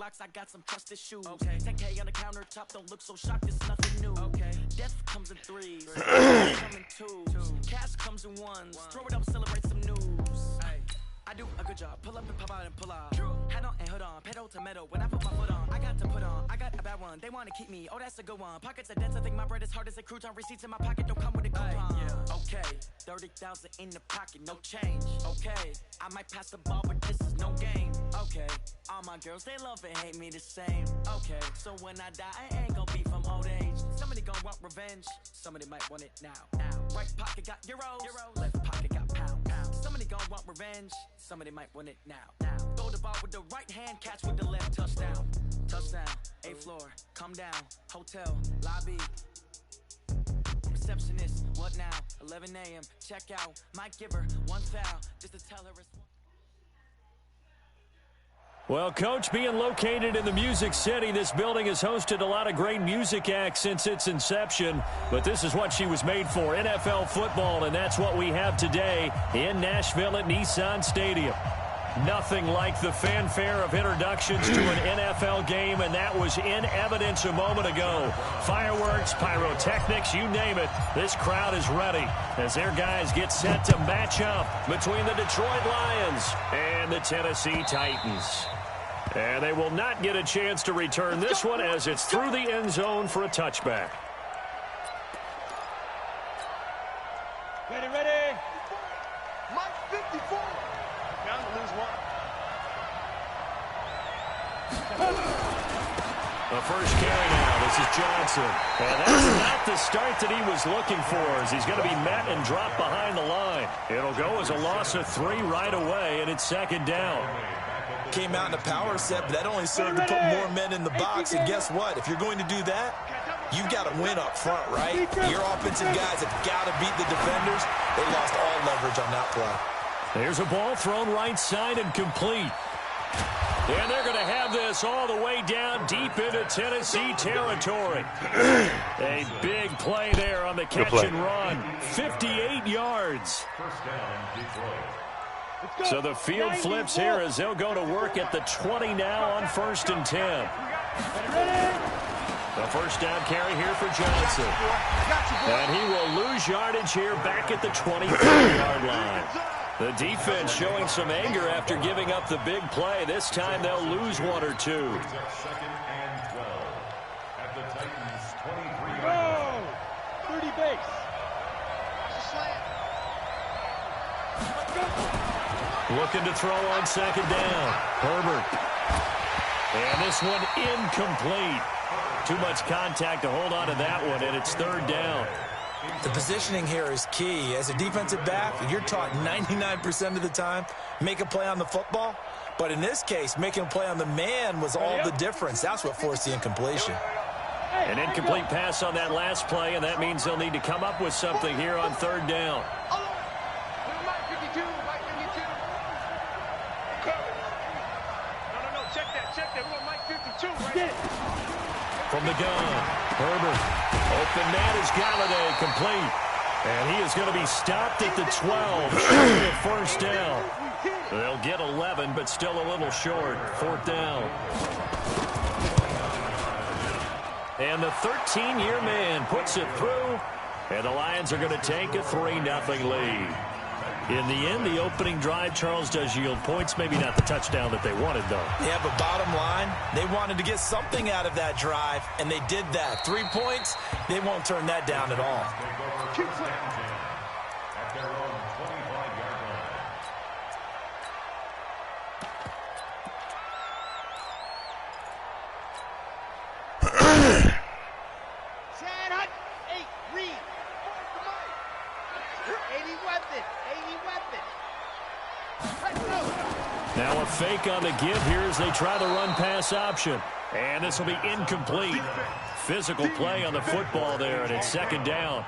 locks, I got some trusted shoes. Okay. 10K on the countertop, don't look so shocked, it's nothing new. Okay. Death comes in threes, come in twos. Cash comes in ones, throw it up, celebrate some news. Ay. I do a good job, pull up and pop out and pull out. Hat on and hood on, pedal to metal, when I put my foot on, I got to put on, I got a bad one, they wanna keep me, oh that's a good one. Pockets are dense, I think my bread is hard as a crouton, receipts in my pocket don't come with a coupon. Yeah. Okay, 30,000 in the pocket, no change. Okay, I might pass the ball, but this is no game. Okay, all my girls, they love and hate me the same. Okay, so when I die, I ain't gon' be from old age. Somebody gon' want revenge, somebody might want it now. Right pocket got euros, left pocket got pound. Somebody gon' want revenge, somebody might want it now. Throw the ball with the right hand, catch with the left, touchdown. Touchdown, 8th floor, come down, hotel, lobby. Receptionist, what now? 11 a.m., check out, might give her one foul, just to tell her it's... Well, Coach, being located in the Music City, this building has hosted a lot of great music acts since its inception. But this is what she was made for, NFL football, and that's what we have today in Nashville at Nissan Stadium. Nothing like the fanfare of introductions to an NFL game, and that was in evidence a moment ago. Fireworks, pyrotechnics, you name it. This crowd is ready as their guys get set to match up between the Detroit Lions and the Tennessee Titans. And they will not get a chance to return this one as it's through the end zone for a touchback. Ready, ready. Mike 54. Down to lose one. The first carry now. This is Johnson. And that's not the start that he was looking for as he's going to be met and dropped behind the line. It'll go as a loss of 3 right away, and it's second down. Came out in a power set, but that only served to put more men in the box. And guess what? If you're going to do that, you've got to win up front, right? Your offensive guys have got to beat the defenders. They lost all leverage on that play. There's a ball thrown right side and complete. And they're going to have this all the way down deep into Tennessee territory. A big play there on the catch and run. 58 yards. First down, Detroit. So the field flips here as they'll go to work at the 20 now on 1st and 10. The first down carry here for Johnson. And he will lose yardage here back at the 23-yard line. The defense showing some anger after giving up the big play. This time they'll lose 1 or 2. Second and 12 at the Titans' 23-yard line. 30 base. Looking to throw on second down. Herbert. And this one incomplete. Too much contact to hold on to that one, and it's 3rd down. The positioning here is key. As a defensive back, you're taught 99% of the time, make a play on the football. But in this case, making a play on the man was all the difference. That's what forced the incompletion. An incomplete pass on that last play, and that means they'll need to come up with something here on 3rd down. From the gun, Herbert. Open man is Galladay, complete. And he is going to be stopped at the 12, short of 1st down. They'll get 11, but still a little short. 4th down. And the 13-year man puts it through, and the Lions are going to take a 3-0 lead. In the end, the opening drive, Charles, does yield points. Maybe not the touchdown that they wanted, though. Yeah, but bottom line, they wanted to get something out of that drive, and they did that. 3 points, they won't turn that down at all. At their own 25-yard line. Now a fake on the give here as they try the run-pass option. And this will be incomplete. Physical play on the football there, and it's 2nd down.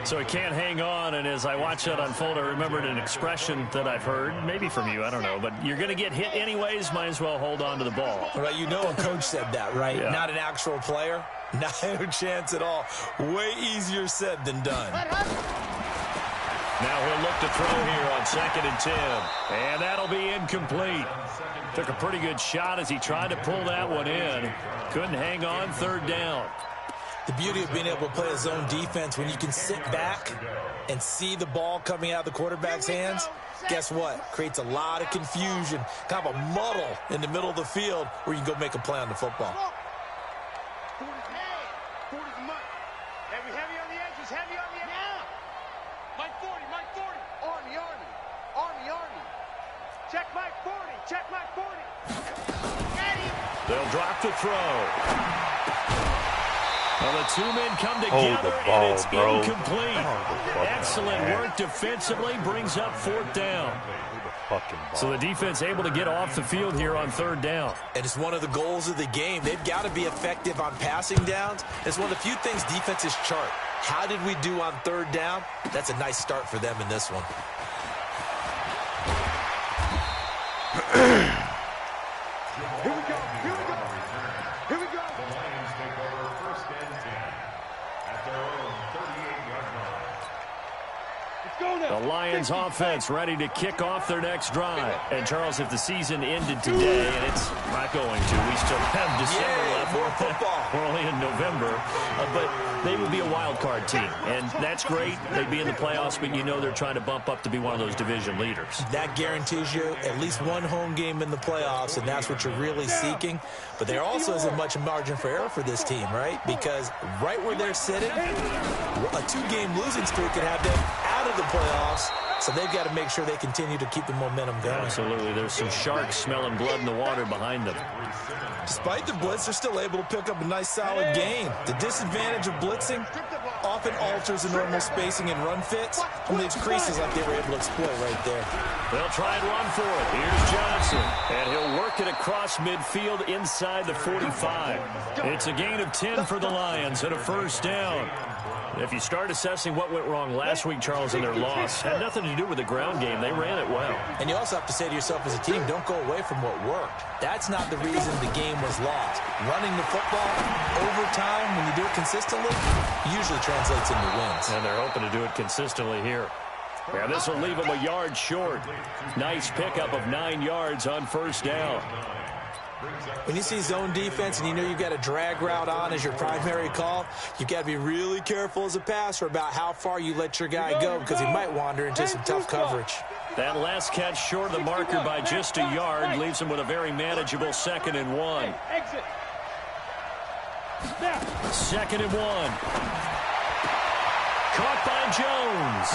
So he can't hang on, and as I watch that unfold, I remembered an expression that I've heard, maybe from you, I don't know, but you're going to get hit anyways, might as well hold on to the ball. Well, you know a coach said that, right? Yeah. Not an actual player. No chance at all. Way easier said than done. Now he'll look to throw here on 2nd and 10. And that'll be incomplete. Took a pretty good shot as he tried to pull that one in. Couldn't hang on 3rd down. The beauty of being able to play a zone defense when you can sit back and see the ball coming out of the quarterback's hands, guess what? Creates a lot of confusion, kind of a muddle in the middle of the field where you can go make a play on the football. Check Mike 40. Check Mike 40. They'll drop the throw. Well, the 2 men come together, and it's incomplete. Excellent work defensively, brings up 4th down. So the defense able to get off the field here on 3rd down. And it's one of the goals of the game. They've got to be effective on passing downs. It's one of the few things defenses chart. How did we do on 3rd down? That's a nice start for them in this one. Here we go. Here we go. Here we go. The Lions take over 1st and 10 at their own 38-yard line. Let's go now. The Lions offense ready to kick off their next drive. And, Charles, if the season ended today, and it's not going to, we still have December left. More football. We're only in November. But they would be a wild card team. And that's great. They'd be in the playoffs, but you know they're trying to bump up to be one of those division leaders. That guarantees you at least one home game in the playoffs, and that's what you're really seeking. But there also isn't much margin for error for this team, right? Because right where they're sitting, a 2-game losing streak could have them out of the playoffs. So they've got to make sure they continue to keep the momentum going. Absolutely. There's some sharks smelling blood in the water behind them. Despite the blitz, they're still able to pick up a nice, solid gain. The disadvantage of blitzing often alters the normal spacing and run fits and leaves creases like they were able to exploit right there. They'll try and run for it. Here's Johnson. And he'll work it across midfield inside the 45. It's a gain of 10 for the Lions and a 1st down. If you start assessing what went wrong last week, Charles, in their loss, had nothing to do with the ground game. They ran it well. And you also have to say to yourself as a team, don't go away from what worked. That's not the reason the game was lost. Running the football over time, when you do it consistently, usually translates into wins. And they're hoping to do it consistently here. Yeah, this will leave them a yard short. Nice pickup of 9 yards on 1st down. When you see zone defense and you know you've got a drag route on as your primary call, you've got to be really careful as a passer about how far you let your guy go because he might wander into some tough coverage. That last catch short of the marker by just a yard leaves him with a very manageable 2nd and 1. Exit. 2nd and 1. Caught by Jones.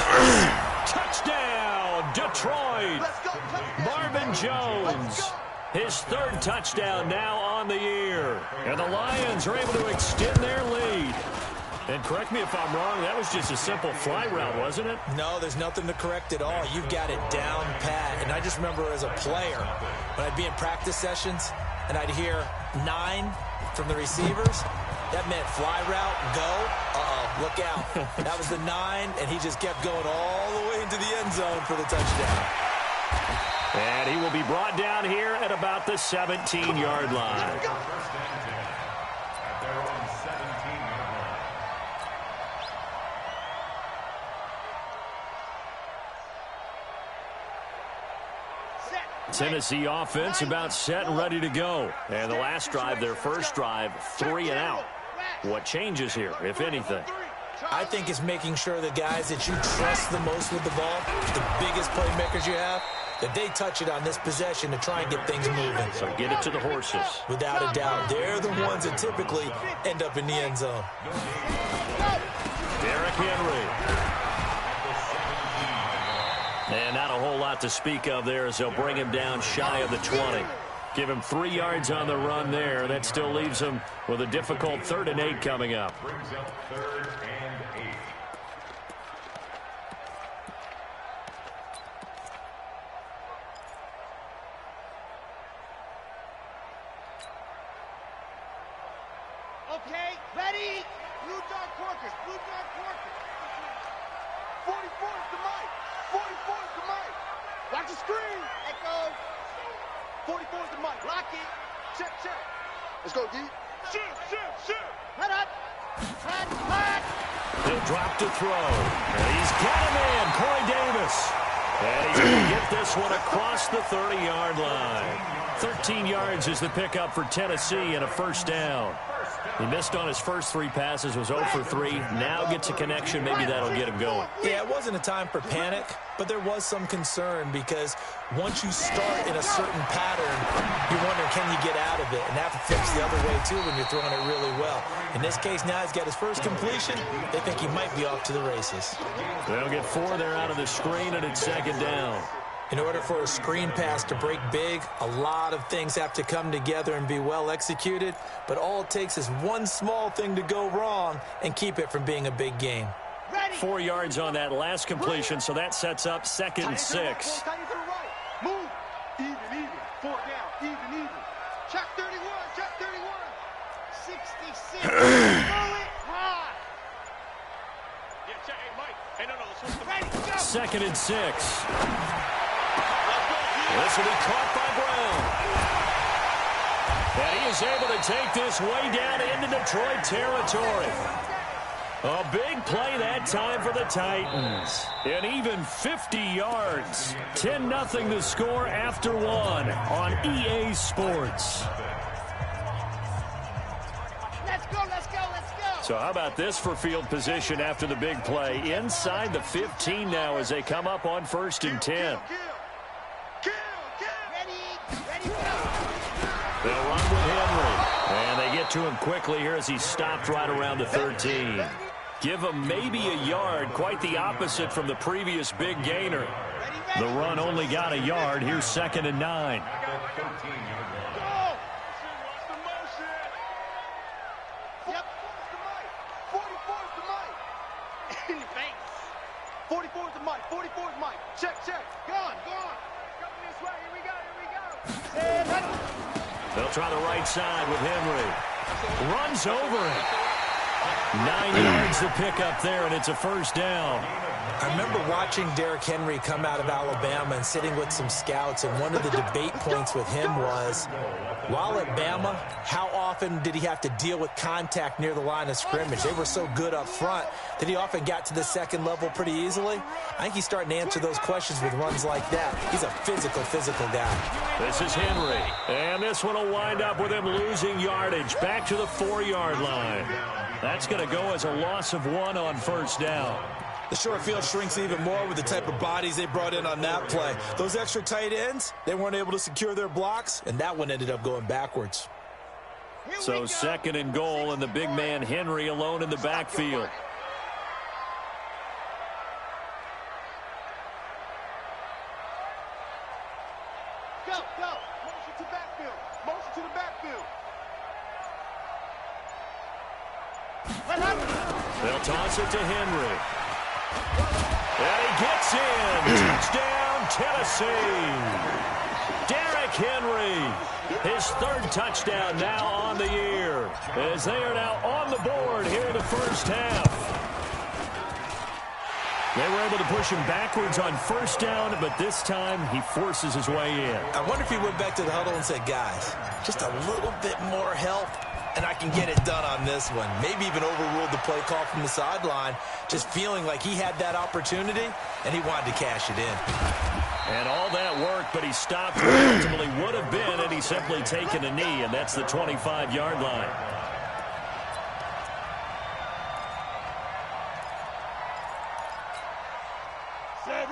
Touchdown, Detroit. Marvin Jones. His 3rd touchdown now on the year. And the Lions are able to extend their lead. And correct me if I'm wrong, that was just a simple fly route, wasn't it? No, there's nothing to correct at all. You've got it down pat. And I just remember as a player, when I'd be in practice sessions, and I'd hear 9 from the receivers, that meant fly route, go, look out. That was the 9, and he just kept going all the way into the end zone for the touchdown. And he will be brought down here at about the 17-yard line. Tennessee offense about set and ready to go. And the last drive, their first drive, 3 and out. What changes here, if anything? I think it's making sure the guys that you trust the most with the ball, the biggest playmakers you have, that they touch it on this possession to try and get things moving. So get it to the horses. Without a doubt, they're the ones that typically end up in the end zone. Derrick Henry. And not a whole lot to speak of there as they'll bring him down shy of the 20. Give him 3 yards on the run there. That still leaves him with a difficult 3rd and 8 coming up. Brings up 3rd and 8. Okay, ready? Blue dog Corkers, blue dog Corkers. 44 is the mic. 44 is the mic. Watch the screen. Echo. 44 is the mic. Lock it. Check, check. Let's go, D. He'll drop to throw. And he's got him in, Corey Davis. And he's going to get this one across the 30-yard line. 13 yards is the pickup for Tennessee and a first down. He missed on his first 3 passes, was 0 for 3. Now gets a connection. Maybe that'll get him going. Yeah, it wasn't a time for panic, but there was some concern because once you start in a certain pattern, you wonder, can you get out of it? And that flips the other way, too, when you're throwing it really well. In this case, now he's got his first completion. They think he might be off to the races. They'll get 4 there out of the screen, and it's second down. In order for a screen pass to break big, a lot of things have to come together and be well executed, but all it takes is one small thing to go wrong and keep it from being a big game. 4 yards on that last completion, so that sets up 2nd and 6. Move. Even. 4 down. Even. Check 31. 66. Throw it high. Yeah, check. Hey, Mike. Hey, no. Let's go. Ready, go. 2nd and 6. This will be caught by Brown. And he is able to take this way down into Detroit territory. A big play that time for the Titans. And even 50 yards. 10-0 the score after 1 on EA Sports. Let's go. So how about this for field position after the big play? Inside the 15 now as they come up on 1st and 10. They'll run with Henry. And they get to him quickly here as he stopped right around the 13. Give him maybe a yard, quite the opposite from the previous big gainer. The run only got a yard. Here's 2nd and 9. Yep. 44's the mic. In your face. 44's the mic. 44's Mike. Check. Gone. Coming this way. Here we go. They'll try the right side with Henry. Runs over it. 9 yards to pick up there, and it's a first down. I remember watching Derrick Henry come out of Alabama and sitting with some scouts, and one of the debate points with him was, while at Bama, how often did he have to deal with contact near the line of scrimmage? They were so good up front that he often got to the second level pretty easily. I think he's starting to answer those questions with runs like that. He's a physical guy. This is Henry, and this one will wind up with him losing yardage back to the 4-yard line. That's going to go as a loss of 1 on first down. The short field shrinks even more with the type of bodies they brought in on that play. Those extra tight ends, they weren't able to secure their blocks, and that one ended up going backwards. So 2nd and goal, and the big man Henry alone in the backfield. Go. Motion to the backfield. They'll toss it to Henry. And he gets in. Touchdown, Tennessee. Derrick Henry, his 3rd touchdown now on the year, as they are now on the board here in the first half. They were able to push him backwards on first down, but this time he forces his way in. I wonder if he went back to the huddle and said, guys, just a little bit more help, and I can get it done on this one. Maybe even overruled the play call from the sideline, just feeling like he had that opportunity, and he wanted to cash it in. And all that work, but he stopped where he ultimately would have been, and he's simply taken a knee, and that's the 25-yard line.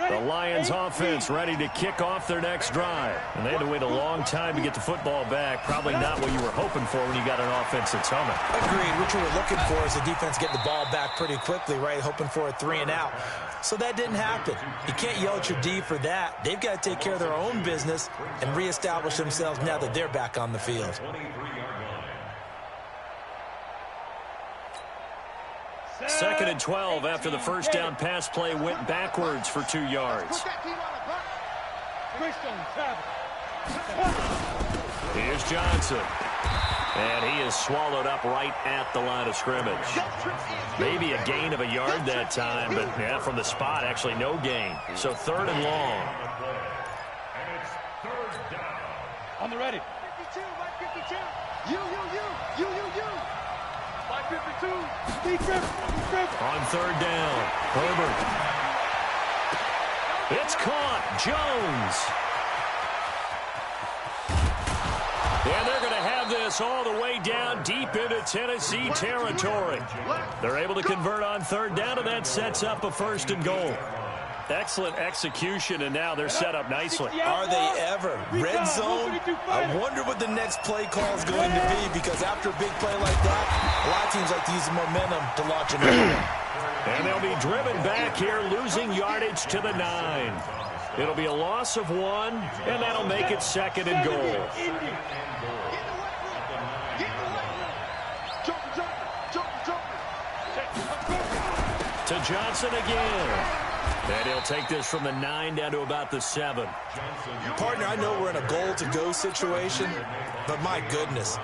The Lions offense ready to kick off their next drive. And they had to wait a long time to get the football back. Probably not what you were hoping for when you got an offense that's humming. Agreed. What you were looking for is the defense get the ball back pretty quickly, right? Hoping for a 3 and out. So that didn't happen. You can't yell at your D for that. They've got to take care of their own business and reestablish themselves now that they're back on the field. Second and 12 after the first down pass play went backwards for 2 yards. Here's Johnson. And he is swallowed up right at the line of scrimmage. Maybe a gain of a yard that time, but yeah, from the spot, actually no gain. So 3rd and long. And it's 3rd down. On the ready. 52, 52. You. 552. Deep grip. On third down, Herbert. It's caught. Jones. And they're going to have this all the way down deep into Tennessee territory. They're able to convert on third down, and that sets up a 1st and goal. Excellent execution, and now they're set up nicely. Are they ever? Red zone? I wonder what the next play call is going to be, because after a big play like that, a lot of teams like to use the momentum to launch another one. And they'll be driven back here, losing yardage to the 9. It'll be a loss of 1, and that'll make it 2nd and goal. To Johnson again. And he'll take this from the 9 down to about the 7. Partner, I know we're in a goal-to-go situation, but my goodness,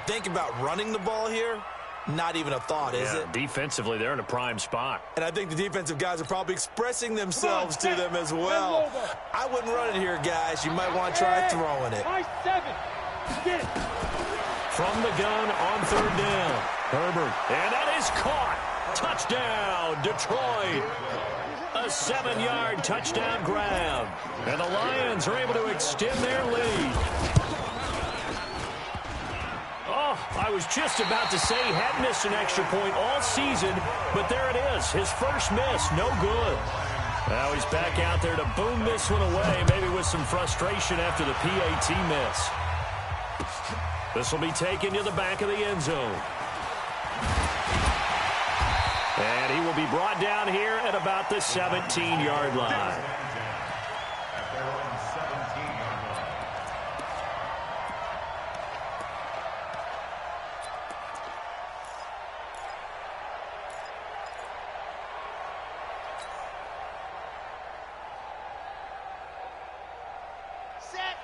think about running the ball here. Not even a thought, is it? Defensively, they're in a prime spot. And I think the defensive guys are probably expressing themselves to them as well. I wouldn't run it here, guys. You might want to try throwing it. From the gun on third down, Herbert. And that is caught. Touchdown, Detroit. A 7-yard touchdown grab. And the Lions are able to extend their lead. Oh, I was just about to say he had missed an extra point all season, but there it is. His first miss, no good. Now he's back out there to boom this one away, maybe with some frustration after the PAT miss. This will be taken to the back of the end zone. And he will be brought down here at about the 17-yard line.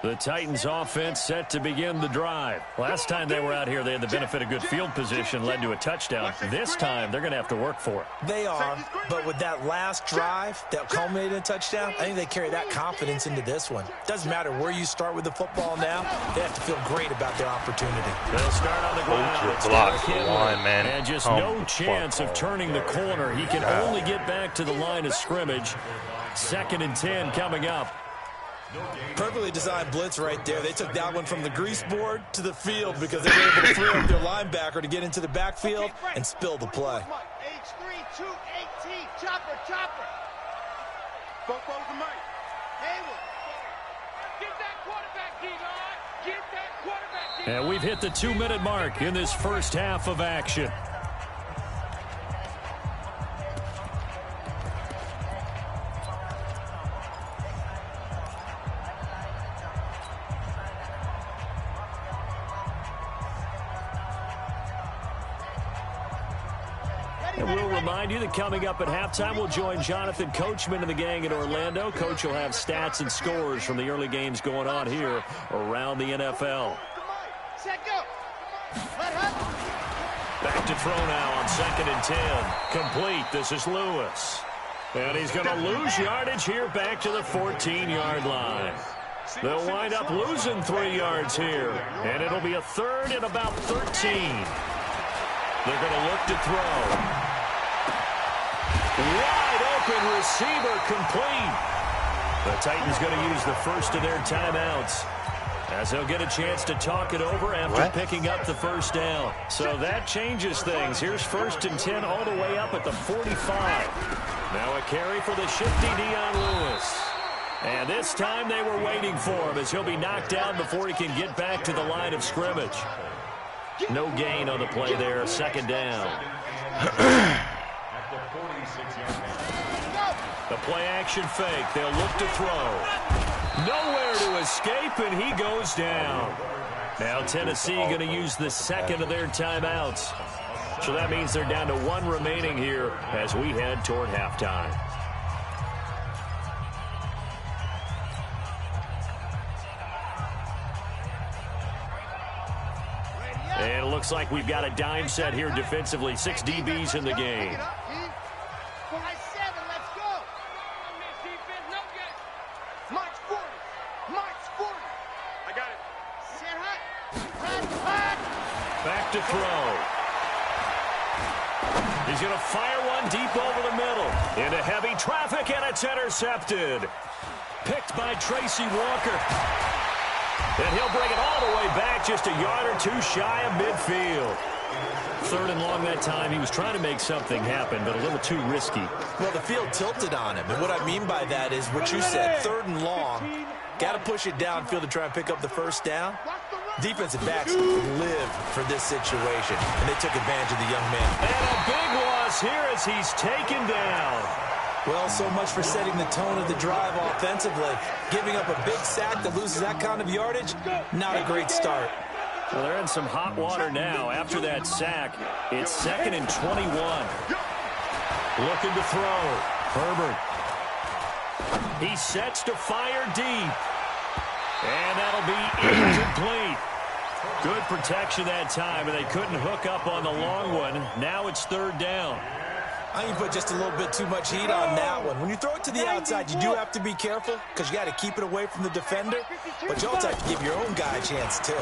The Titans offense set to begin the drive. Last time they were out here, they had the benefit of good field position, led to a touchdown. This time, they're going to have to work for it. They are, but with that last drive that culminated in a touchdown, I think they carry that confidence into this one. Doesn't matter where you start with the football now, they have to feel great about their opportunity. They'll start on the ground. Block the line, man. And just no chance of turning the corner. He can only get back to the line of scrimmage. 2nd and 10 coming up. Perfectly designed blitz right there. They took that one from the grease board to the field because they were able to free up their linebacker to get into the backfield and spill the play. H3, 218, chopper. Both to Mike. Hayward. Get that quarterback, D-line. Get that quarterback, D-line. And we've hit the 2-minute mark in this first half of action. And we'll remind you that coming up at halftime, we'll join Jonathan Coachman and the gang in Orlando. Coach will have stats and scores from the early games going on here around the NFL. Set, go. Back to throw now on 2nd and 10. Complete. This is Lewis. And he's going to lose yardage here back to the 14-yard line. They'll wind up losing 3 yards here. And it'll be a 3rd and about 13. They're going to look to throw. Wide open receiver complete. The Titans going to use the first of their timeouts as they'll get a chance to talk it over after picking up the first down. So that changes things. Here's 1st and 10 all the way up at the 45. Now a carry for the shifty Dion Lewis. And this time they were waiting for him as he'll be knocked down before he can get back to the line of scrimmage. No gain on the play there. 2nd down. The play action fake. They'll look to throw. Nowhere to escape, and he goes down. Now Tennessee going to use the 2nd of their timeouts. So that means they're down to 1 remaining here as we head toward halftime. And it looks like we've got a dime set here defensively. 6 DBs in the game. Back to throw. He's going to fire one deep over the middle. Into heavy traffic, and it's intercepted. Picked by Tracy Walker. And he'll bring it all the way back, just a yard or two shy of midfield. 3rd and long that time. He was trying to make something happen, but a little too risky. Well, the field tilted on him, and what I mean by that is what you said, 3rd and long. Got to push it downfield to try and pick up the first down. Defensive backs live for this situation, and they took advantage of the young man. And a big loss here as he's taken down. Well, so much for setting the tone of the drive offensively. Giving up a big sack that loses that kind of yardage, not a great start. Well, they're in some hot water now. After that sack, it's 2nd and 21. Looking to throw. Herbert. He sets to fire deep. And that'll be incomplete. Good protection that time, and they couldn't hook up on the long one. Now it's 3rd down. I think you put just a little bit too much heat on that one. When you throw it to the outside, you do have to be careful because you got to keep it away from the defender. But you also have to give your own guy a chance, too.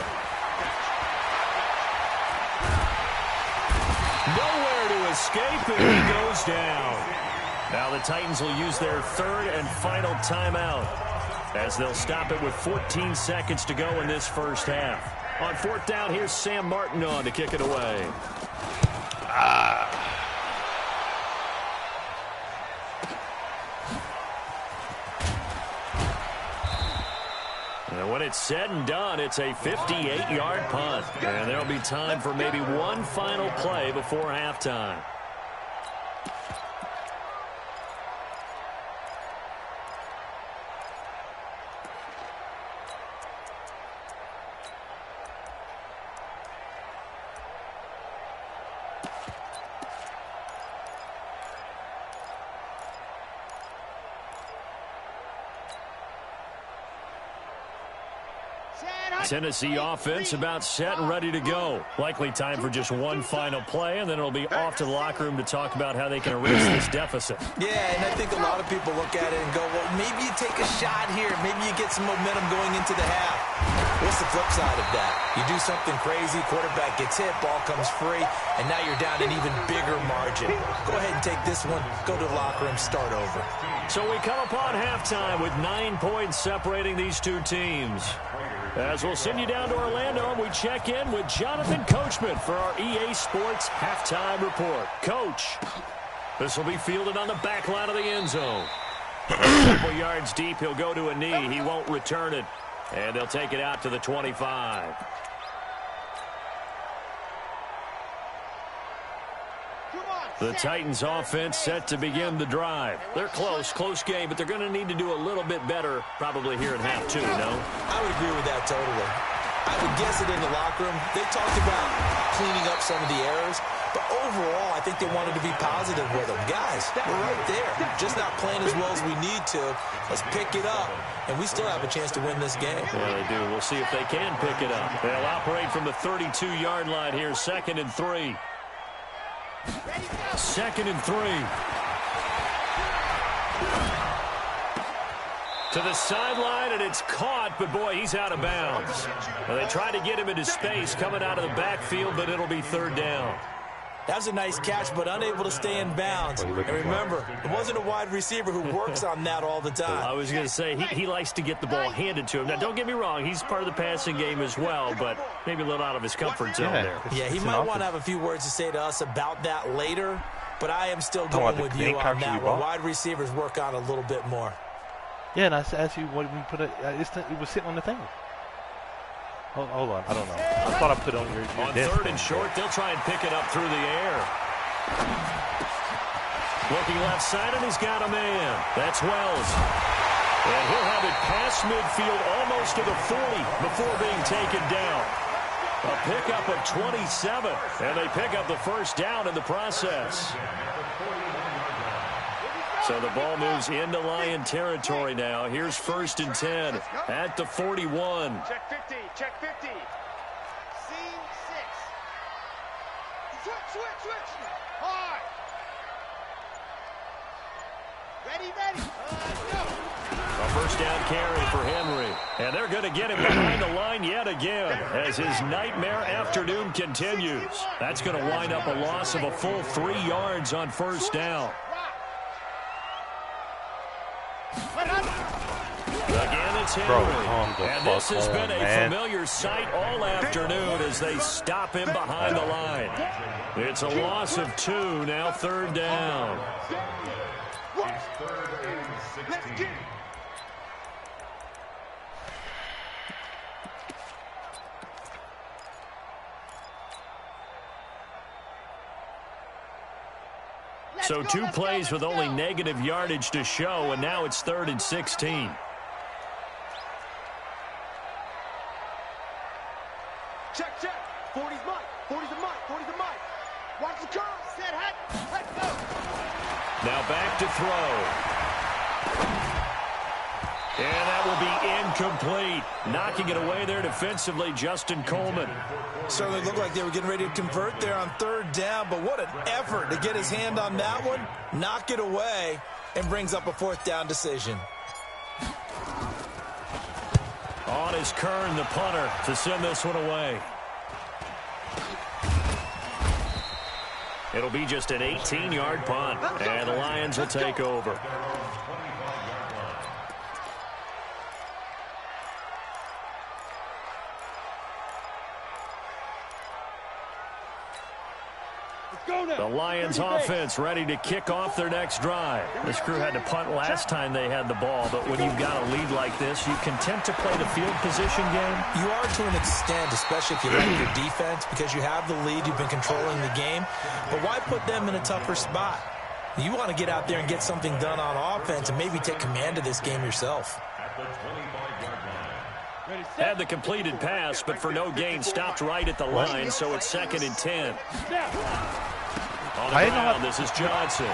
Nowhere to escape, and he goes down. Now the Titans will use their 3rd and final timeout as they'll stop it with 14 seconds to go in this first half. On 4th down, here's Sam Martin on to kick it away. And when it's said and done, it's a 58-yard punt. And there'll be time for maybe one final play before halftime. Tennessee offense about set and ready to go. Likely time for just one final play, and then it'll be off to the locker room to talk about how they can erase this deficit. Yeah, and I think a lot of people look at it and go, well, maybe you take a shot here. Maybe you get some momentum going into the half. What's the flip side of that? You do something crazy, quarterback gets hit, ball comes free, and now you're down an even bigger margin. Go ahead and take this one, go to the locker room, start over. So we come upon halftime with 9 points separating these two teams. As we'll send you down to Orlando, and we check in with Jonathan Coachman for our EA Sports Halftime Report. Coach, this will be fielded on the back line of the end zone. A couple yards deep, he'll go to a knee. He won't return it, and they'll take it out to the 25. The Titans offense set to begin the drive. They're close game, but they're going to need to do a little bit better probably here in half 2, no? I would agree with that totally. I would guess it in the locker room. They talked about cleaning up some of the errors, but overall, I think they wanted to be positive with them. Guys, we're right there. Just not playing as well as we need to. Let's pick it up, and we still have a chance to win this game. Yeah, they do. We'll see if they can pick it up. They'll operate from the 32-yard line here, 2nd and 3. 2nd and 3. To the sideline, and it's caught, but boy, he's out of bounds. Well, they tried to get him into space coming out of the backfield, but it'll be 3rd down. That was a nice catch, but unable to stay in bounds. And remember, it wasn't a wide receiver who works on that all the time. I was going to say, he likes to get the ball handed to him. Now, don't get me wrong, he's part of the passing game as well, but maybe a little out of his comfort zone there. Yeah, he might want to have a few words to say to us about that later, but I am still going with you on that one. Wide receivers work on a little bit more. Yeah, and I asked you when we put it, it was sitting on the thing. Hold on, I don't know. I thought I put it on your On desk. 3rd and short, they'll try and pick it up through the air. Looking left side, and he's got a man. That's Wells. And he'll have it past midfield almost to the 40 before being taken down. A pickup of 27, and they pick up the first down in the process. So the ball moves into Lion territory now. Here's 1st and 10 at the 41. Check 50, check 50. Scene 6. Switch. Hard. Ready, ready. Go. A first down carry for Henry. And they're going to get him behind the line yet again as his nightmare afternoon continues. That's going to wind up a loss of a full 3 yards on first down. Again, it's Henry. And this has been a familiar sight all afternoon as they stop him behind the line. It's a loss of 2, now third down. It's 3rd and 16. So 2 plays with only negative yardage to show, and now it's 3rd and 16. Check, check. 40's Mike. 40's a Mike. 40's a Mike. Watch the curve. Set, hat. Let's go. Now back to throw. And that will be incomplete. Knocking it away there defensively, Justin Coleman. Certainly looked like they were getting ready to convert there on 3rd down, but what an effort to get his hand on that one, knock it away, and brings up a 4th down decision. On is Kern, the punter, to send this one away. It'll be just an 18-yard punt, and the Lions will take over. The Lions offense ready to kick off their next drive. This crew had to punt last time they had the ball, but when you've got a lead like this, you content to play the field position game? You are to an extent, especially if you like your defense, because you have the lead, you've been controlling the game. But why put them in a tougher spot? You want to get out there and get something done on offense and maybe take command of this game yourself. At the 25-yard line. Had the completed pass, but for no gain, stopped right at the line, so it's 2nd and 10. On the ground, this is Johnson.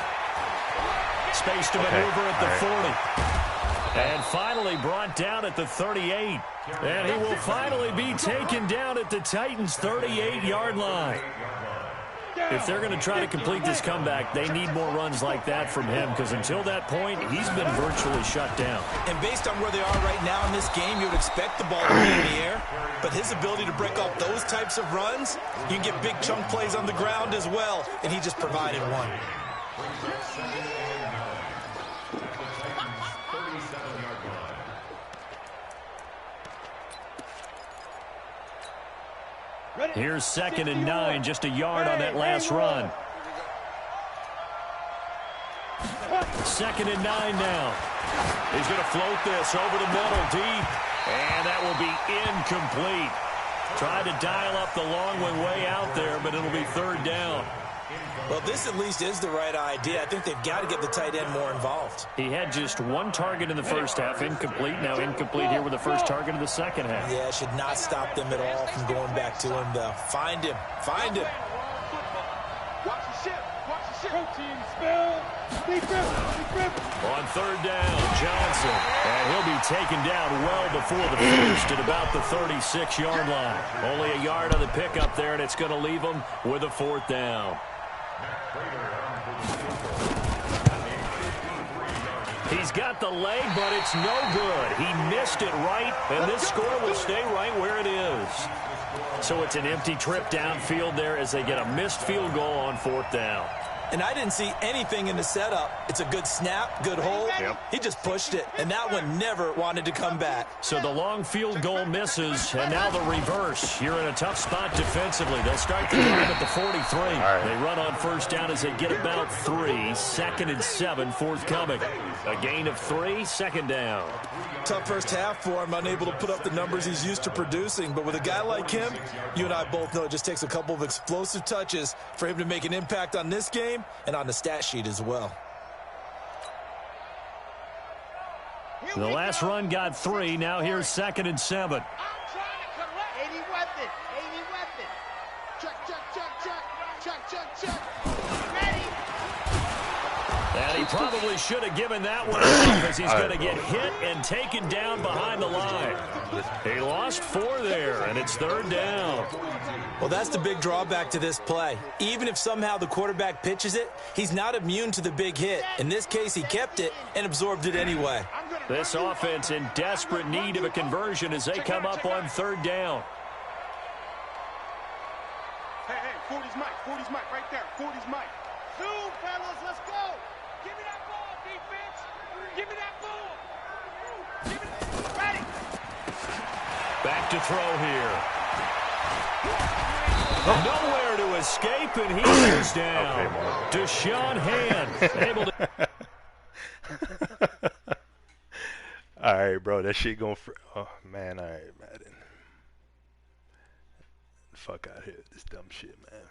Space to maneuver at the 40. And finally brought down at the 38. And he will finally be taken down at the Titans' 38-yard line. If they're going to try to complete this comeback, they need more runs like that from him, because until that point, he's been virtually shut down. And based on where they are right now in this game, you would expect the ball to be in the air. But his ability to break off those types of runs, you can get big chunk plays on the ground as well, and he just provided one. Here's 2nd and 9, just a yard on that last run. 2nd and 9 now. He's going to float this over the middle deep, and that will be incomplete. Tried to dial up the long way out there, but it'll be 3rd down. Well, this at least is the right idea. I think they've got to get the tight end more involved. He had just 1 target in the first half, incomplete. Now incomplete here with the first target of the second half. Yeah, it should not stop them at all from going back to him, though. Find him. Find him. Watch the ship. Watch the ship. Protein spill. Big rip. On 3rd down, Johnson. And he'll be taken down well before the first at about the 36-yard line. Only a yard on the pickup there, and it's going to leave him with a 4th down. He's got the leg, but it's no good. He missed it right, and this score will stay right where it is. So it's an empty trip downfield there as they get a missed field goal on 4th down. And I didn't see anything in the setup. It's a good snap, good hold. Yep. He just pushed it, and that one never wanted to come back. So the long field goal misses, and now the reverse. You're in a tough spot defensively. They'll start the drive at the 43. Right. They run on first down as they get about 3. 2nd and 7 forthcoming. A gain of 3, 2nd down. Tough first half for him, unable to put up the numbers he's used to producing. But with a guy like him, you and I both know it just takes a couple of explosive touches for him to make an impact on this game and on the stat sheet as well. The last run got 3. Now here's 2nd and 7. I'm trying to collect. 80 weapon. 80 weapon. Check. Ready. And he probably should have given that one off as he's going to get hit and taken down behind the line. He lost 4 there, and it's 3rd down. Well, that's the big drawback to this play. Even if somehow the quarterback pitches it, he's not immune to the big hit. In this case, he kept it and absorbed it anyway. This offense in desperate need of a conversion as they come up on 3rd down. Hey, 40's Mike. 40's Mike right there. 40's Mike. Zoom, fellas. Let's go. Give me that ball, defense. Give me that ball. Give me that. Ready. Back to throw here. Nowhere to escape, and he goes down. Okay, Deshaun Hand able to. All right, bro. That shit going for. Oh man, all right, Madden. Fuck out here, this dumb shit, man.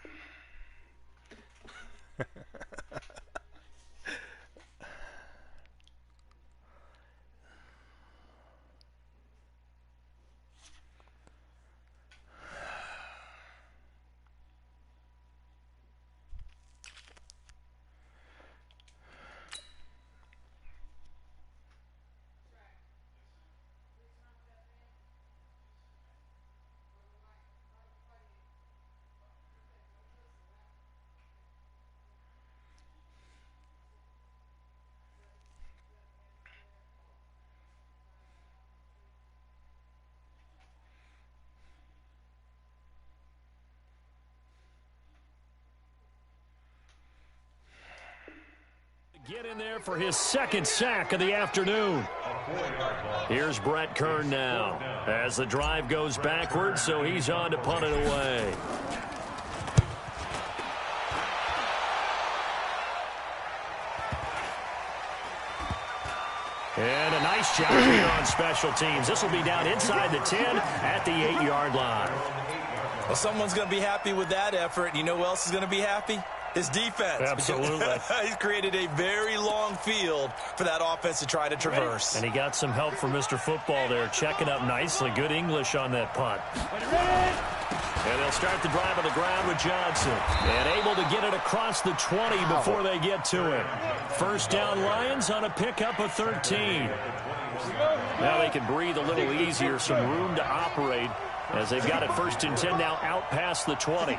Get in there for his 2nd sack of the afternoon. Here's Brett Kern now as the drive goes backwards, so he's on to punt it away. And a nice job here on special teams. This will be down inside the 10 at the 8-yard line. Well, someone's going to be happy with that effort. You know who else is going to be happy? His defense. Absolutely. He's created a very long field for that offense to try to traverse. And he got some help from Mr. Football there, checking up nicely. Good English on that punt. And they'll start the drive on the ground with Johnson. And able to get it across the 20 before they get to it. 1st down Lions on a pickup of 13. Now they can breathe a little easier, some room to operate as they've got it 1st and 10 now out past the 20.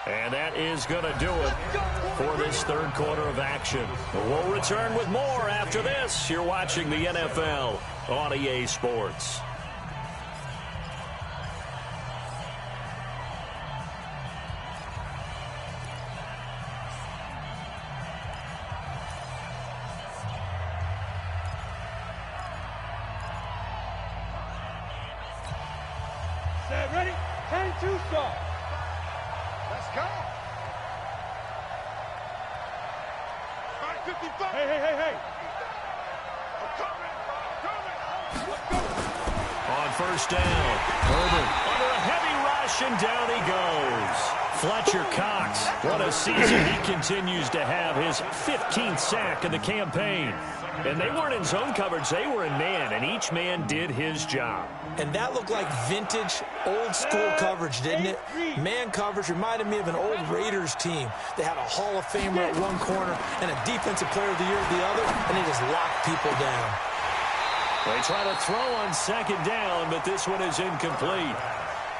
And that is going to do it for this 3rd quarter of action. We'll return with more after this. You're watching the NFL on EA Sports. Set, ready? 10-2 start. Let's go. 55. Hey. On 1st down, Herbert under a heavy rush, and down he goes. Fletcher Cox, what a season he continues to have. His 15th sack of the campaign. And they weren't in zone coverage, they were in man, and each man did his job. And that looked like vintage, old-school coverage, didn't it? Man coverage reminded me of an old Raiders team. They had a Hall of Famer at one corner and a Defensive Player of the Year at the other, and they just locked people down. They try to throw on 2nd down, but this one is incomplete.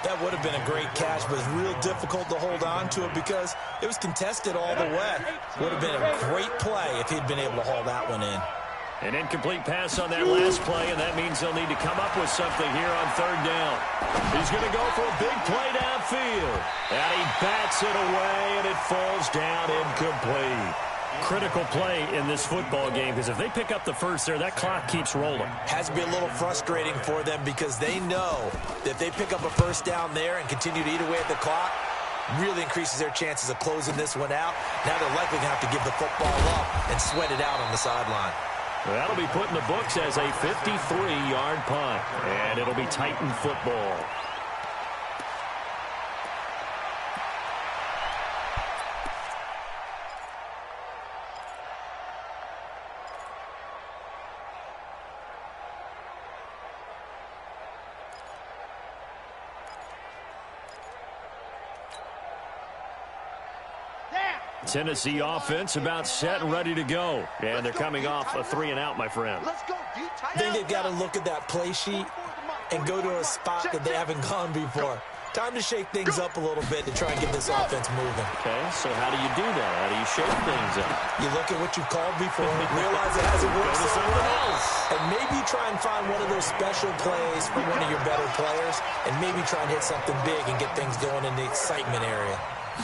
That would have been a great catch, but it's real difficult to hold on to it because it was contested all the way. Would have been a great play if he'd been able to haul that one in. An incomplete pass on that last play, and that means they'll need to come up with something here on 3rd down. He's going to go for a big play downfield. And he bats it away, and it falls down incomplete. Critical play in this football game, because if they pick up the 1st there, that clock keeps rolling. Has to be a little frustrating for them because they know that if they pick up a 1st down there and continue to eat away at the clock, really increases their chances of closing this one out. Now they're likely going to have to give the football up and sweat it out on the sideline. That'll be put in the books as a 53-yard punt, and it'll be Titan football. Down. Tennessee offense about set and ready to go. And they're coming off a 3-and-out, my friend. Let's go, D. I think they've got to look at that play sheet and go to a spot that they haven't gone before. Time to shake things up a little bit to try and get this offense moving. Okay, so how do you do that? How do you shake things up? You look at what you've called before, realize it hasn't worked Go to so something well, else. and maybe try and find one of those special plays from one of your better players, and maybe try and hit something big and get things going in the excitement area.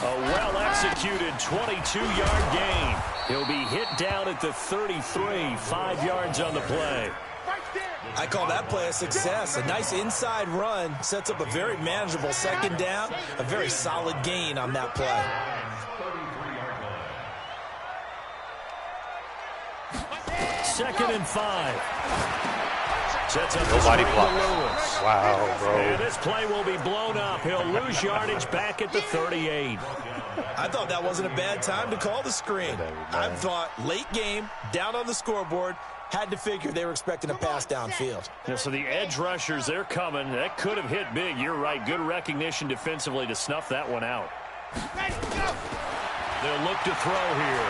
A well-executed 22-yard gain. He'll be hit down at the 33, 5 yards on the play. I call that play a success. A nice inside run sets up a very manageable second down, a very solid gain on that play. Second and 5. Sets up Nobody the blocks. Lewis. Wow, bro. And this play will be blown up. He'll lose yardage back at the 38. I thought that wasn't a bad time to call the screen. I thought late game, down on the scoreboard, had to figure they were expecting a pass downfield. Yeah, so the edge rushers, they're coming. That could have hit big. You're right. Good recognition defensively to snuff that one out. They'll look to throw here.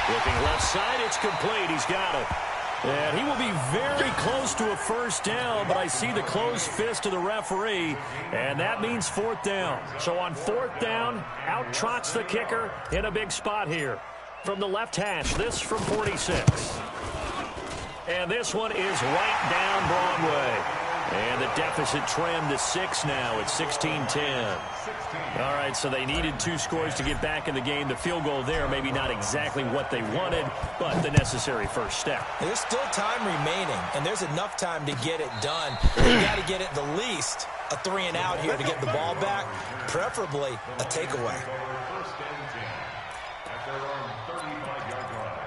Looking left side, it's complete. He's got it. And he will be very close to a first down, but I see the closed fist of the referee, and that means 4th down. So on 4th down, out trots the kicker in a big spot here. From the left hash, this from 46. And this one is right down Broadway. And the deficit trimmed to 6 now at 16-10. All right, so they needed 2 scores to get back in the game. The field goal there, maybe not exactly what they wanted, but the necessary first step. There's still time remaining, and there's enough time to get it done. You got to get it the least a 3-and-out here to get the ball back, preferably a takeaway. First and 10 at their own 35-yard line.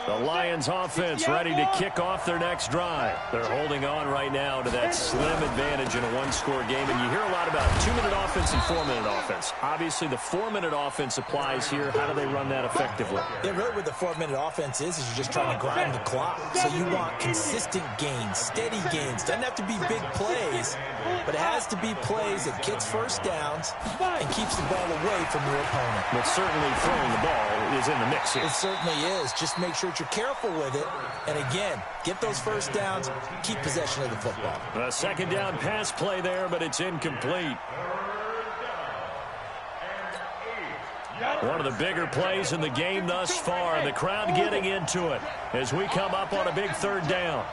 The Lions offense ready to kick off their next drive. They're holding on right now to that slim advantage in a 1-score game. And you hear a lot about 2-minute offense and 4-minute offense. Obviously, the 4-minute offense applies here. How do they run that effectively? Yeah, really what the 4-minute offense is you're just trying to grind the clock. So you want consistent gains, steady gains. Doesn't have to be big plays, but it has to be plays that gets first downs and keeps the ball away from your opponent. But certainly throwing the ball is in the mix here. It certainly is. Just make sure that you're careful with it. And again, get those first downs, keep possession of the football. A second down pass play there, but it's incomplete. One of the bigger plays in the game thus far. The crowd getting into it as we come up on a big 3rd down.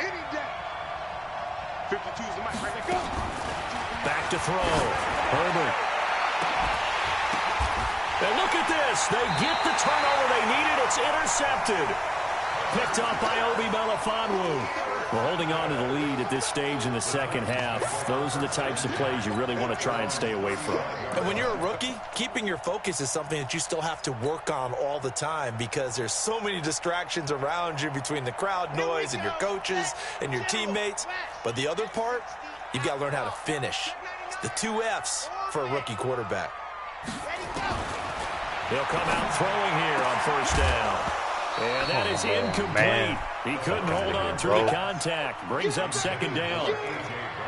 Back to throw. Herbert. And look at this. They get the turnover they needed. It's intercepted. Picked up by Obi Melifonwu. We're holding on to the lead at this stage in the second half. Those are the types of plays you really want to try and stay away from. And when you're a rookie, keeping your focus is something that you still have to work on all the time because there's so many distractions around you between the crowd noise and your coaches and your teammates. But the other part, you've got to learn how to finish. It's the 2 F's for a rookie quarterback. He'll come out throwing here on 1st down. And that is incomplete. Man. He couldn't hold on through the contact. Brings up 2nd down.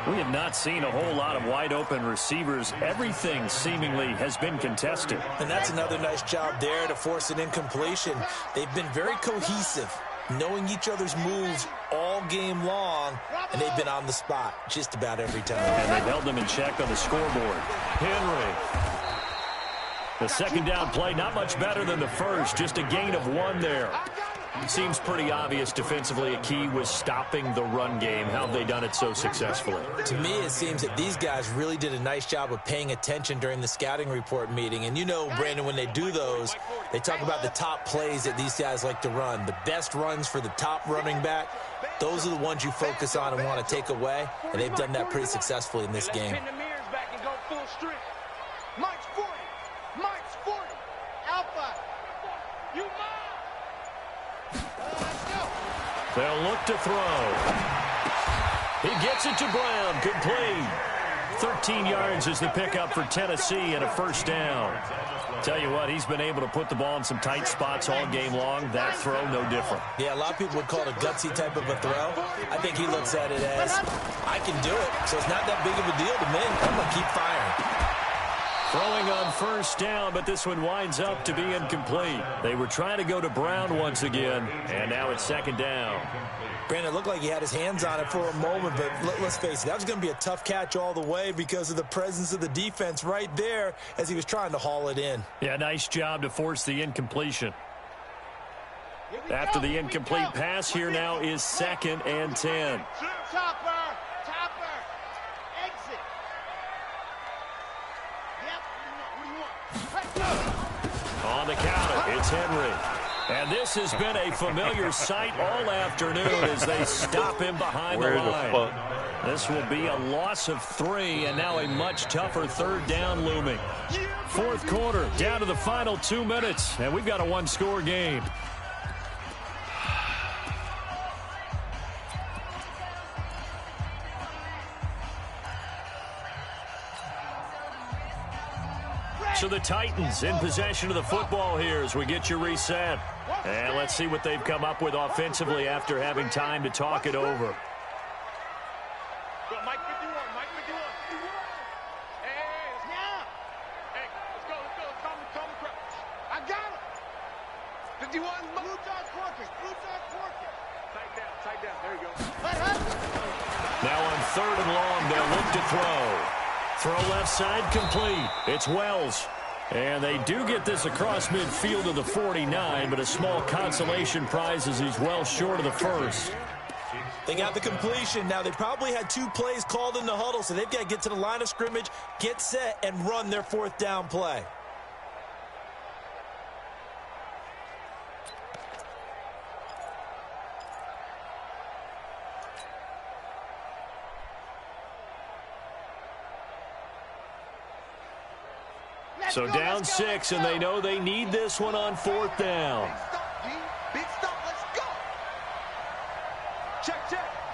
We have not seen a whole lot of wide-open receivers. Everything seemingly has been contested. And that's another nice job there to force an incompletion. They've been very cohesive, knowing each other's moves all game long, and they've been on the spot just about every time. And they've held them in check on the scoreboard. Henry. The second down play, not much better than the first, just a gain of 1 there. Seems pretty obvious defensively a key was stopping the run game. How have they done it so successfully? To me, it seems that these guys really did a nice job of paying attention during the scouting report meeting. And you know, Brandon, when they do those, they talk about the top plays that these guys like to run. The best runs for the top running back, those are the ones you focus on and want to take away. And they've done that pretty successfully in this game. Mike's 40. Mike's 40. Alpha. You mine. They'll look to throw. He gets it to Brown. Complete. 13 yards is the pickup for Tennessee and a 1st down. Tell you what, he's been able to put the ball in some tight spots all game long. That throw, no different. Yeah, a lot of people would call it a gutsy type of a throw. I think he looks at it as, I can do it, so it's not that big of a deal to me. I'm going to keep firing. Throwing on first down, but this one winds up to be incomplete. They were trying to go to Brown once again, and now it's second down. Brandon, it looked like he had his hands on it for a moment, but let's face it, that was going to be a tough catch all the way because of the presence of the defense right there as he was trying to haul it in. Yeah, nice job to force the incompletion. After the incomplete pass, here now is 2nd and 10. Topper, exit. Yep, what do you want? On the counter, it's Henry. And this has been a familiar sight all afternoon as they stop him behind the line. This will be a loss of 3, and now a much tougher 3rd down looming. 4th quarter, down to the final 2 minutes, and we've got a 1-score game. So the Titans in possession of the football here as we get you reset. And let's see what they've come up with offensively after having time to talk it over. Mike 51, Mike 51. Hey, let's go. Call me. I got him. 51, blue dog's working. Tight down. There you go. Now on 3rd and long, they'll look to throw. Throw left side complete. It's Wells. And they do get this across midfield to the 49, but a small consolation prize as he's well short of the first. They got the completion. Now, they probably had 2 plays called in the huddle, so they've got to get to the line of scrimmage, get set, and run their 4th down play. So down 6, and they know they need this one on 4th down. Big stop, let's go. Check.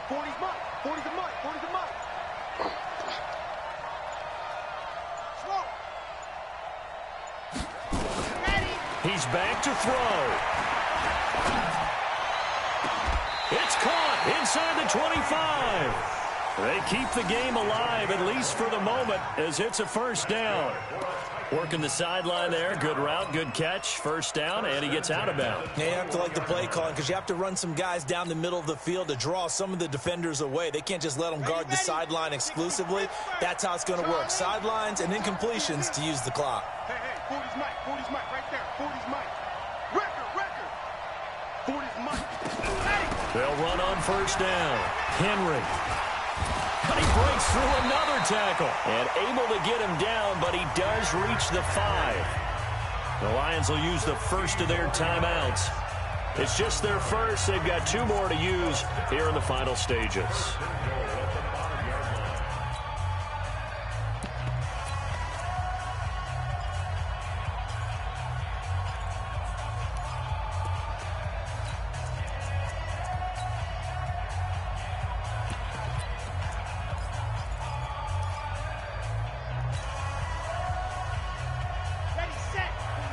40's mine. 40's a mine. Slow. Ready. He's back to throw. It's caught inside the 25. They keep the game alive, at least for the moment, as it's a 1st down. Working the sideline there. Good route, good catch. 1st down, and he gets out of bounds. Yeah, you have to like the play calling because you have to run some guys down the middle of the field to draw some of the defenders away. They can't just let them guard the sideline exclusively. That's how it's going to work. Sidelines and incompletions to use the clock. Hey, 40's Mike, right there. 40's Mike. Record. 40's Mike. They'll run on 1st down. Henry. But he breaks through another tackle and able to get him down, but he does reach the 5. The Lions will use the first of their timeouts. It's just their first. They've got 2 more to use here in the final stages.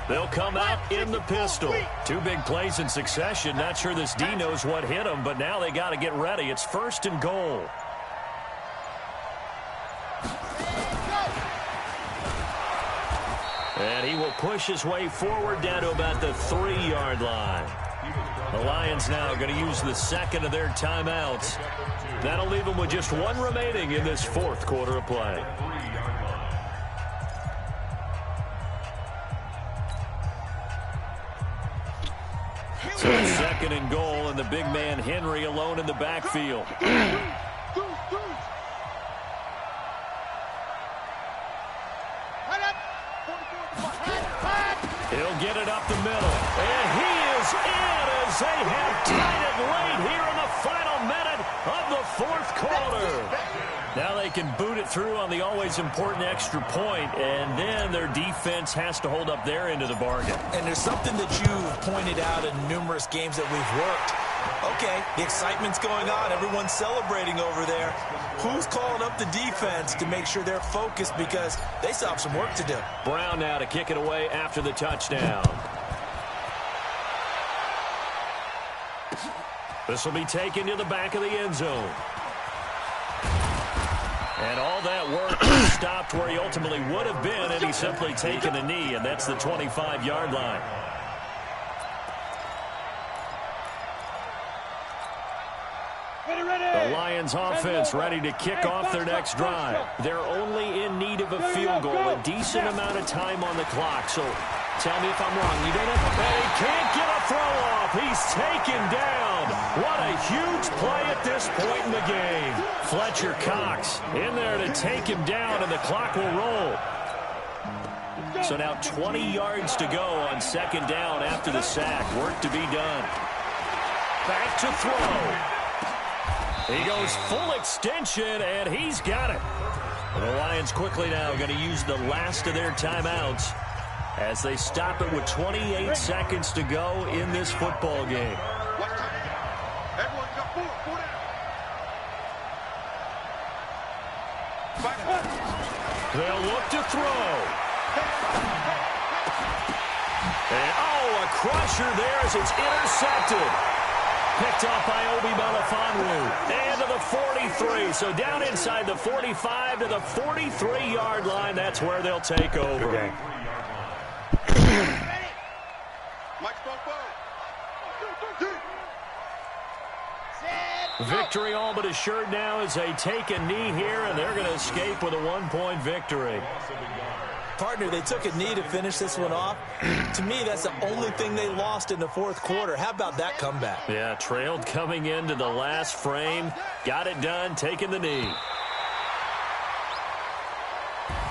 They'll come out in the pistol. 2 big plays in succession. Not sure this D knows what hit him, but now they got to get ready. It's 1st and goal. And he will push his way forward down to about the 3-yard line. The Lions now going to use the 2nd of their timeouts. That'll leave them with just 1 remaining in this 4th quarter of play. So 2nd and goal, and the big man Henry alone in the backfield. He'll get it up the middle, and he is in as they have tied it late here in the final minute of the 4th quarter. Now they can boot it through on the always important extra point, and then their defense has to hold up their end of the bargain. And there's something that you've pointed out in numerous games that we've worked. Okay, the excitement's going on. Everyone's celebrating over there. Who's calling up the defense to make sure they're focused because they still have some work to do? Brown now to kick it away after the touchdown. This will be taken to the back of the end zone. And all that work stopped where he ultimately would have been had he simply taken a knee, and that's the 25-yard line. The Lions offense ready to kick off their next drive. They're only in need of a field goal, a decent amount of time on the clock. So tell me if I'm wrong. You don't have to bet. He can't get a throw off. He's taken down. What a huge play at this point in the game. Fletcher Cox in there to take him down, and the clock will roll. So now 20 yards to go on second down after the sack. Work to be done. Back to throw. He goes full extension, and he's got it. The Lions quickly now going to use the last of their timeouts as they stop it with 28 seconds to go in this football game. They'll look to throw. And, oh, a crusher there as it's intercepted. Picked off by Obi Melifonwu. And to the 43. So down inside the 45 to the 43-yard line. That's where they'll take over. Okay. Victory all but assured now as they take a knee here, and they're going to escape with a one-point victory. Partner, they took a knee to finish this one off. To me, that's the only thing they lost in the fourth quarter. How about that comeback? Yeah, trailed coming into the last frame. Got it done, taking the knee.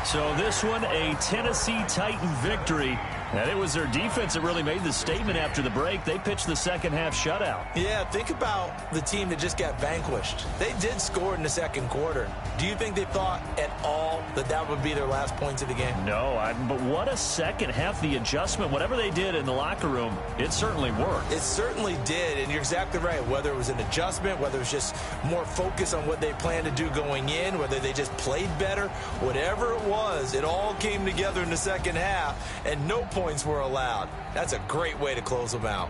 So this one, a Tennessee Titan victory. And it was their defense that really made the statement after the break. They pitched the second half shutout. Yeah, think about the team that just got vanquished. They did score in the second quarter. Do you think they thought at all that that would be their last points of the game? No, but what a second half. The adjustment, whatever they did in the locker room, it certainly worked. It certainly did, and you're exactly right. Whether it was an adjustment, whether it was just more focus on what they planned to do going in, whether they just played better, whatever it was, it all came together in the second half, and no points were allowed. That's a great way to close them out.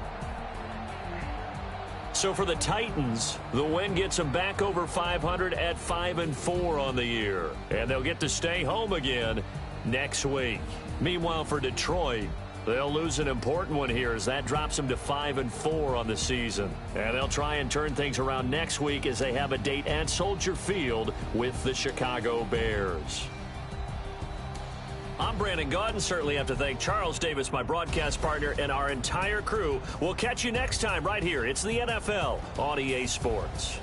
So for the Titans, the win gets them back over 500 at 5-4 on the year. And they'll get to stay home again next week. Meanwhile, for Detroit, they'll lose an important one here as that drops them to 5-4 on the season. And they'll try and turn things around next week as they have a date at Soldier Field with the Chicago Bears. I'm Brandon Gaudin. Certainly have to thank Charles Davis, my broadcast partner, and our entire crew. We'll catch you next time right here. It's the NFL on EA Sports.